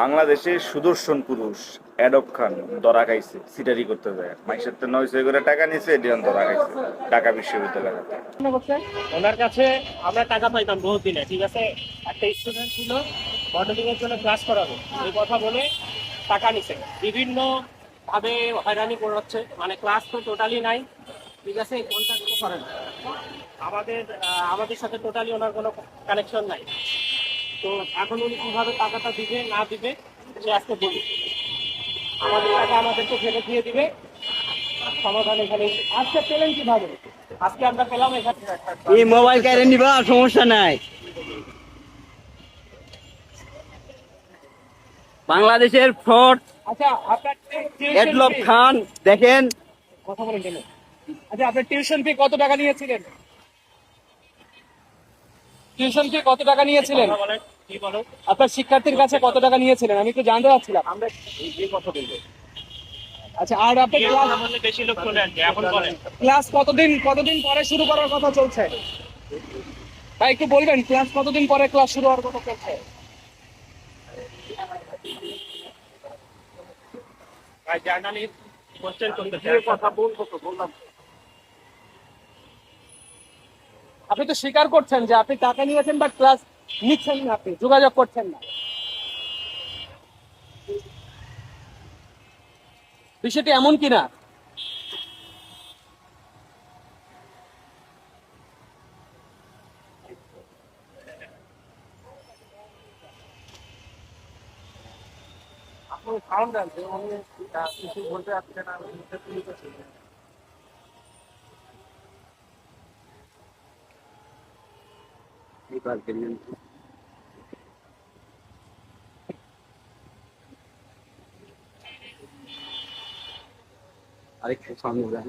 বাংলাদেশে সুদর্শন পুরুষ অ্যাডব খান ধরা খাইছে সিটারি করতে যায় মাইসের তো 900 করে টাকা নিছে এডিয়ন ধরা খাইছে ঢাকা বিশ্ববিদ্যালয় ওনার কাছে আমরা টাকা পাইতাম বহুত দিনে, ঠিক আছে। একটা স্টুডেন্ট ছিল মডেলিং এর জন্য ক্লাস করাবো, এই কথা বলে টাকা নিছে, বিভিন্ন ভাবে হয়রানি করাচ্ছে, মানে ক্লাস তো টোটালি নাই, ঠিক আছে। কন্ট্যাক্ট তো করে না আমাদের সাথে, টোটালি ওনার কোনো কানেকশন নাই। তো এখন উনি কিভাবে টাকাটা দিবে না দিবে সে আজকে বলি, আমাদের টাকা আমাদেরকে ফেরত দিয়ে দিবে, সমাধান এখানে। আজকে পেলেন কিভাবে? আজকে আমরা পেলাম এখানে এই মোবাইল কেড়ে নিবা, সমস্যা নাই। বাংলাদেশের ফ্রড আচ্ছা আপনার এডলব খান দেখেন কথা বলেন কেন? আচ্ছা আপনার টিউশন ফি কত টাকা নিয়েছিলেন? টিউশন ফি কত টাকা নিয়েছিলেন? আপনার শিক্ষার্থীর কাছে কত টাকা নিয়েছিলেন? আমি একটু জানতে চাচ্ছিলাম। আমরা এই কথা বলবো। আচ্ছা, আর আপনি বেশি লোক চলে আসছে, এখন বলেন ক্লাস কতদিন পরে শুরু করার কথা চলছে? ভাই একটু বলবেন ক্লাস কতদিন পরে ক্লাস শুরু হওয়ার কথা চলছে? ভাই জার্নালিস্ট কোশ্চেন করতে কথা বলবো তো বললাম। আপনি তো স্বীকার করছেন যে আপনি টাকা নিয়েছেন বা ক্লাস নিচ্ছেন না, আপনি যোগাযোগ করছেন না। বিষয়টি এমন কিনা? আপনি সাউন্ড আছে, উনি কিছু বলতে পারছেন না, আরেকটু সামনে যান,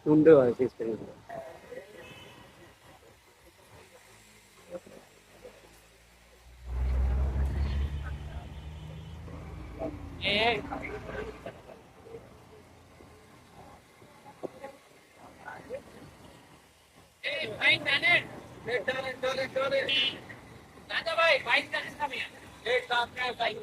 শুনতেও হয় শেষ পর্যন্ত। ভাই বাইক